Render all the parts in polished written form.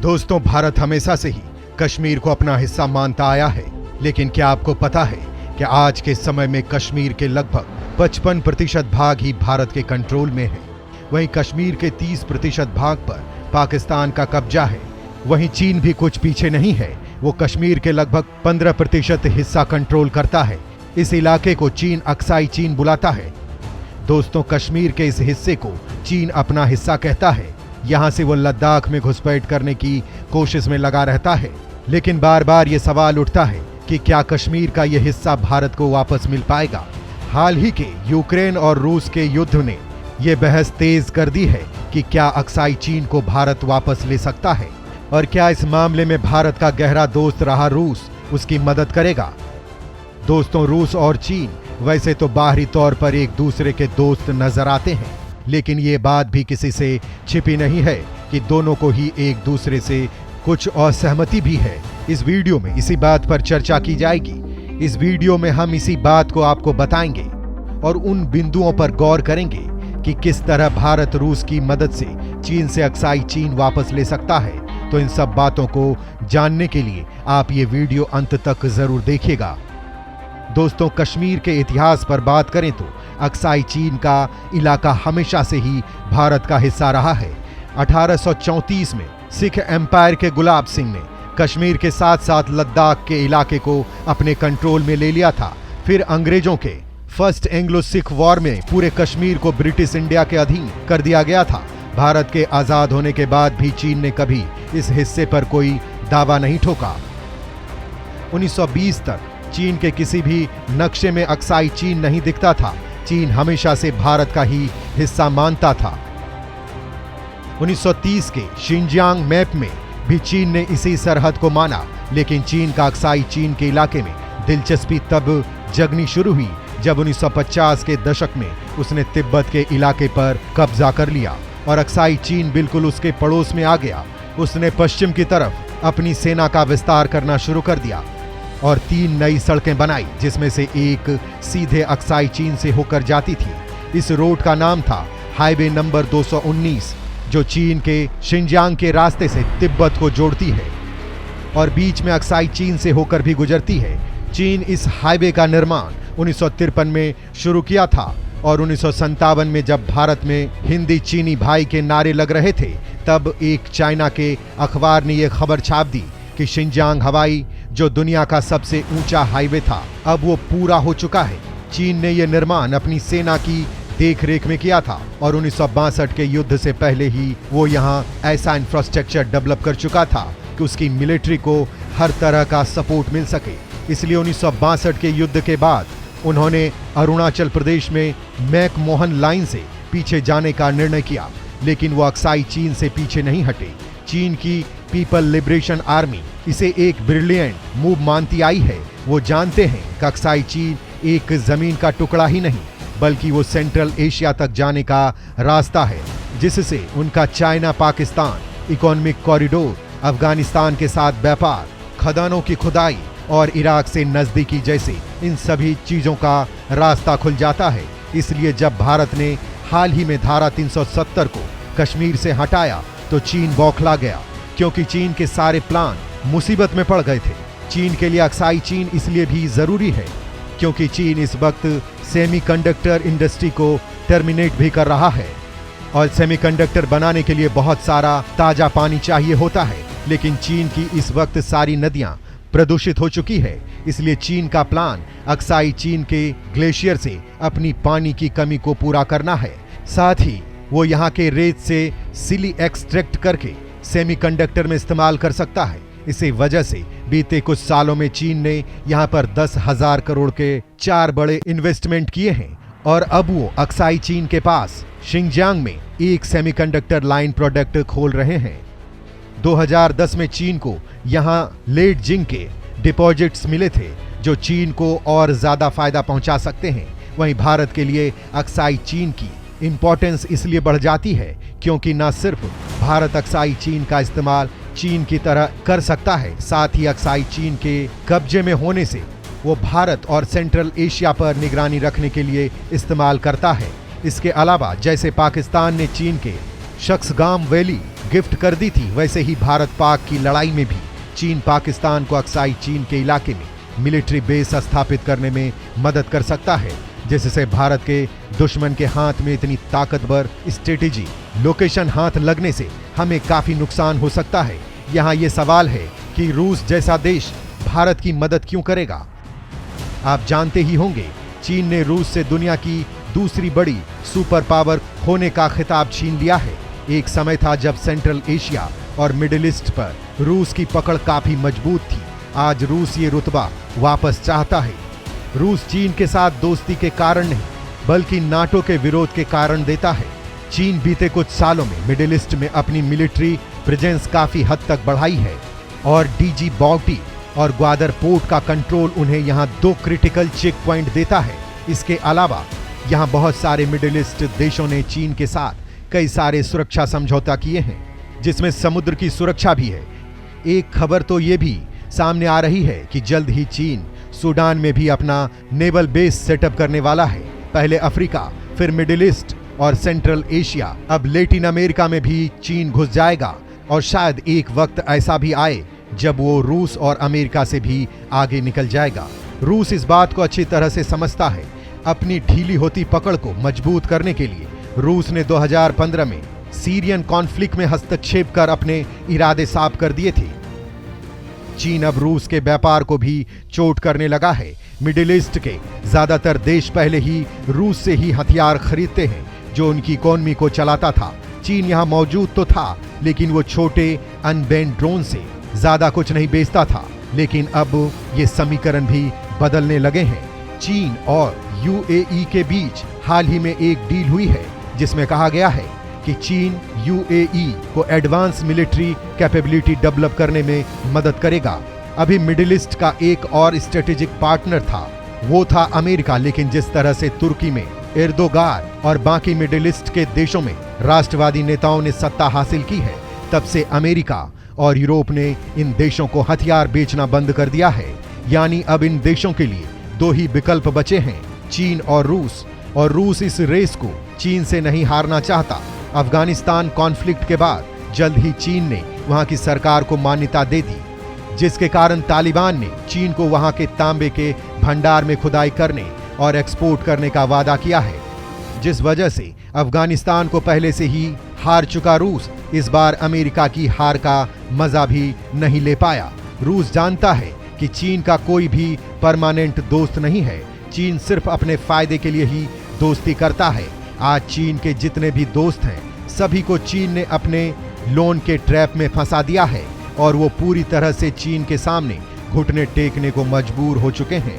दोस्तों, भारत हमेशा से ही कश्मीर को अपना हिस्सा मानता आया है, लेकिन क्या आपको पता है कि आज के समय में कश्मीर के लगभग 55% भाग ही भारत के कंट्रोल में है। वहीं कश्मीर के 30% भाग पर पाकिस्तान का कब्जा है। वहीं चीन भी कुछ पीछे नहीं है, वो कश्मीर के लगभग 15% हिस्सा कंट्रोल करता है। इस इलाके को चीन अक्साई चीन बुलाता है। दोस्तों, कश्मीर के इस हिस्से को चीन अपना हिस्सा कहता है। यहां से वो लद्दाख में घुसपैठ करने की कोशिश में लगा रहता है, लेकिन बार बार ये सवाल उठता है कि क्या कश्मीर का ये हिस्सा भारत को वापस मिल पाएगा। हाल ही के यूक्रेन और रूस के युद्ध ने ये बहस तेज कर दी है कि क्या अक्साई चीन को भारत वापस ले सकता है, और क्या इस मामले में भारत का गहरा दोस्त रहा रूस उसकी मदद करेगा। दोस्तों, रूस और चीन वैसे तो बाहरी तौर पर एक दूसरे के दोस्त नजर आते हैं, लेकिन ये बात भी किसी से छिपी नहीं है कि दोनों को ही एक दूसरे से कुछ असहमति भी है। इस वीडियो में इसी बात पर चर्चा की जाएगी। इस वीडियो में हम इसी बात को आपको बताएंगे और उन बिंदुओं पर गौर करेंगे कि किस तरह भारत रूस की मदद से चीन से अक्साई चीन वापस ले सकता है। तो इन सब बातों को जानने के लिए आप ये वीडियो अंत तक जरूर देखिएगा। दोस्तों, कश्मीर के इतिहास पर बात करें तो अक्साई चीन का इलाका हमेशा से ही भारत का हिस्सा रहा है। 1834 में सिख एम्पायर के गुलाब सिंह ने कश्मीर के साथ साथ लद्दाख के इलाके को अपने कंट्रोल में ले लिया था। फिर अंग्रेजों के फर्स्ट एंग्लो सिख वॉर में पूरे कश्मीर को ब्रिटिश इंडिया के अधीन कर दिया गया था। भारत के आजाद होने के बाद भी चीन ने कभी इस हिस्से पर कोई दावा नहीं ठोका। 1920 तक चीन के किसी भी नक्शे में अक्साई चीन नहीं दिखता था। चीन हमेशा से भारत का ही हिस्सा मानता था। 1930 के शिनजियांग मैप में भी चीन ने इसी सरहद को माना, लेकिन चीन का अक्साई चीन के इलाके में दिलचस्पी तब जगनी शुरू हुई जब 1950 के दशक में उसने तिब्बत के इलाके पर कब्जा कर लिया और अक्साई चीन बिल्कुल उसके पड़ोस में आ गया। उसने पश्चिम की तरफ अपनी सेना का विस्तार करना शुरू कर दिया और 3 नई सड़कें बनाई, जिसमें से एक सीधे अक्साई चीन से होकर जाती थी। इस रोड का नाम था हाईवे नंबर 219, जो चीन के शिनजियांग के रास्ते से तिब्बत को जोड़ती है और बीच में अक्साई चीन से होकर भी गुजरती है। चीन इस हाईवे का निर्माण 1953 में शुरू किया था और 1957 में जब भारत में हिंदी चीनी भाई के नारे लग रहे थे, तब एक चाइना के अखबार ने यह खबर छाप दी कि शिनजियांग हवाई जो दुनिया का सबसे ऊंचा हाईवे था, अब वो पूरा हो चुका है। चीन ने यह निर्माण अपनी सेना की देखरेख में किया था और 1962 के युद्ध से पहले ही वो यहाँ ऐसा इंफ्रास्ट्रक्चर डेवलप कर चुका था कि उसकी मिलिट्री को हर तरह का सपोर्ट मिल सके। इसलिए 1962 के युद्ध के बाद उन्होंने अरुणाचल प्रदेश में मैकमोहन लाइन से पीछे जाने का निर्णय किया, लेकिन वो अक्साई चीन से पीछे नहीं हटे। चीन की पीपल लिबरेशन आर्मी इसे एक ब्रिलियंट मूव मानती आई है। वो जानते हैं कि अक्साई चीन एक जमीन का टुकड़ा ही नहीं, बल्कि वो सेंट्रल एशिया तक जाने का रास्ता है, जिससे उनका China Pakistan economic corridor, Afghanistan के साथ व्यापार, खदानों की खुदाई और इराक से नजदीकी जैसे इन सभी चीजों का रास्ता खुल जाता है। इसलिए जब भारत ने हाल ही में धारा 370 को कश्मीर से हटाया तो चीन बौखला गया, क्योंकि चीन के सारे प्लान मुसीबत में पड़ गए थे। चीन के लिए अक्साई चीन इसलिए भी जरूरी है क्योंकि चीन इस वक्त सेमीकंडक्टर इंडस्ट्री को टर्मिनेट भी कर रहा है और सेमीकंडक्टर बनाने के लिए बहुत सारा ताजा पानी चाहिए होता है, लेकिन चीन की इस वक्त सारी नदियां प्रदूषित हो चुकी है। इसलिए चीन का प्लान अक्साई चीन के ग्लेशियर से अपनी पानी की कमी को पूरा करना है। साथ ही वो यहाँ के रेत से सिली एक्सट्रैक्ट करके सेमीकंडक्टर में इस्तेमाल कर सकता है। इसी वजह से बीते कुछ सालों में चीन ने यहाँ पर 10,000 करोड़ के 4 बड़े इन्वेस्टमेंट किए हैं और अब वो अक्साई चीन के पास शिनजियांग में एक सेमीकंडक्टर लाइन प्रोडक्ट खोल रहे हैं। 2010 में चीन को यहाँ लेड जिंक के डिपॉजिट्स मिले थे, जो चीन को और ज्यादा फायदा पहुंचा सकते हैं। वहीं भारत के लिए अक्साई चीन की इंपॉर्टेंस इसलिए बढ़ जाती है क्योंकि न सिर्फ भारत अक्साई चीन का इस्तेमाल चीन की तरह कर सकता है, साथ ही अक्साई चीन के कब्जे में होने से वो भारत और सेंट्रल एशिया पर निगरानी रखने के लिए इस्तेमाल करता है। इसके अलावा जैसे पाकिस्तान ने चीन के शख्सगाम वैली गिफ्ट कर दी थी, वैसे ही भारत पाक की लड़ाई में भी चीन पाकिस्तान को अक्साई चीन के इलाके में मिलिट्री बेस स्थापित करने में मदद कर सकता है, जिससे भारत के दुश्मन के हाथ में इतनी ताकतवर स्ट्रेटेजी लोकेशन हाथ लगने से हमें काफी नुकसान हो सकता है। यहाँ ये सवाल है कि रूस जैसा देश भारत की मदद क्यों करेगा? आप जानते ही होंगे, चीन ने रूस से दुनिया की दूसरी बड़ी सुपर पावर होने का खिताब छीन लिया है। एक समय था जब सेंट्रल एशिया और मिडिल ईस्ट पर रूस की पकड़ काफी मजबूत थी। आज रूस ये रुतबा वापस चाहता है। रूस चीन के साथ दोस्ती के कारण नहीं, बल्कि नाटो के विरोध के कारण देता है। चीन बीते कुछ सालों में मिडिल ईस्ट में अपनी मिलिट्री प्रेजेंस काफी हद तक बढ़ाई है और डीजी बाउटी और ग्वादर पोर्ट का कंट्रोल उन्हें यहां 2 क्रिटिकल चेक पॉइंट देता है। इसके अलावा यहां बहुत सारे मिडिल ईस्ट देशों ने चीन के साथ कई सारे सुरक्षा समझौता किए हैं, जिसमें समुद्र की सुरक्षा भी है। एक खबर तो ये भी सामने आ रही है कि जल्द ही चीन सूडान में भी अपना नेवल बेस सेटअप करने वाला है। पहले अफ्रीका, फिर मिडिल ईस्ट और सेंट्रल एशिया, अब लैटिन अमेरिका में भी चीन घुस जाएगा और शायद एक वक्त ऐसा भी आए जब वो रूस और अमेरिका से भी आगे निकल जाएगा। रूस इस बात को अच्छी तरह से समझता है। अपनी ढीली होती पकड़ को मजबूत करने के लिए रूस ने 2015 में सीरियन कॉन्फ्लिक्ट में हस्तक्षेप कर अपने इरादे साफ कर दिए थे। चीन अब रूस के व्यापार को भी चोट करने लगा है। मिडिल ईस्ट के ज्यादातर देश पहले ही रूस से ही हथियार खरीदते हैं, जो उनकी इकोनॉमी को चलाता था। चीन यहां मौजूद तो था, लेकिन वो छोटे अनबैंड ड्रोन से ज्यादा कुछ नहीं बेचता था। लेकिन अब ये समीकरण भी बदलने लगे हैं। चीन और यूएई के बीच हाल ही में एक डील हुई है, जिसमें कहा गया है कि चीन यूएई को एडवांस मिलिट्री कैपेबिलिटी डेवलप करने में मदद करेगा। अभी मिडिल ईस्ट का एक और स्ट्रेटेजिक पार्टनर था, वो था अमेरिका। लेकिन जिस तरह से तुर्की में एर्दोगान और बाकी मिडिल ईस्ट के देशों में राष्ट्रवादी नेताओं ने सत्ता हासिल की है, तब से अमेरिका और यूरोप ने इन देशों को हथियार बेचना बंद कर दिया है। यानी अब इन देशों के लिए 2 ही विकल्प बचे हैं, चीन और रूस इस रेस को चीन से नहीं हारना चाहता। अफगानिस्तान कॉन्फ्लिक्ट के बाद जल्द ही चीन ने वहां की सरकार को मान्यता दे दी, जिसके कारण तालिबान ने चीन को वहां के तांबे के भंडार में खुदाई करने और एक्सपोर्ट करने का वादा किया है, जिस वजह से अफगानिस्तान को पहले से ही हार चुका रूस इस बार अमेरिका की हार का मजा भी नहीं ले पाया। रूस जानता है कि चीन का कोई भी परमानेंट दोस्त नहीं है। चीन सिर्फ अपने फायदे के लिए ही दोस्ती करता है। आज चीन के जितने भी दोस्त हैं, सभी को चीन ने अपने लोन के ट्रैप में फंसा दिया है और वो पूरी तरह से चीन के सामने घुटने टेकने को मजबूर हो चुके हैं।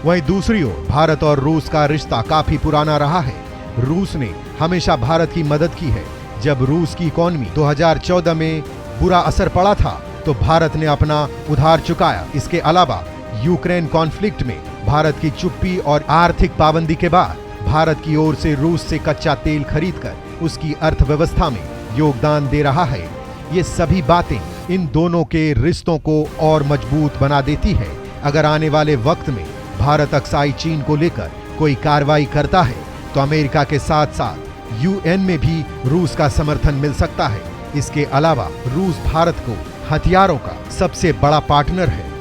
वहीं दूसरी ओर भारत और रूस का रिश्ता काफी पुराना रहा है। रूस ने हमेशा भारत की मदद की है। जब रूस की इकोनॉमी 2014 में बुरा असर पड़ा था, तो भारत ने अपना उधार चुकाया। इसके अलावा यूक्रेन कॉन्फ्लिक्ट में भारत की चुप्पी और आर्थिक पाबंदी के बाद भारत की ओर से रूस से कच्चा तेल खरीदकर उसकी अर्थव्यवस्था में योगदान दे रहा है। ये सभी बातें इन दोनों के रिश्तों को और मजबूत बना देती है। अगर आने वाले वक्त में भारत अक्साई चीन को लेकर कोई कार्रवाई करता है, तो अमेरिका के साथ साथ यूएन में भी रूस का समर्थन मिल सकता है। इसके अलावा रूस भारत को हथियारों का सबसे बड़ा पार्टनर है।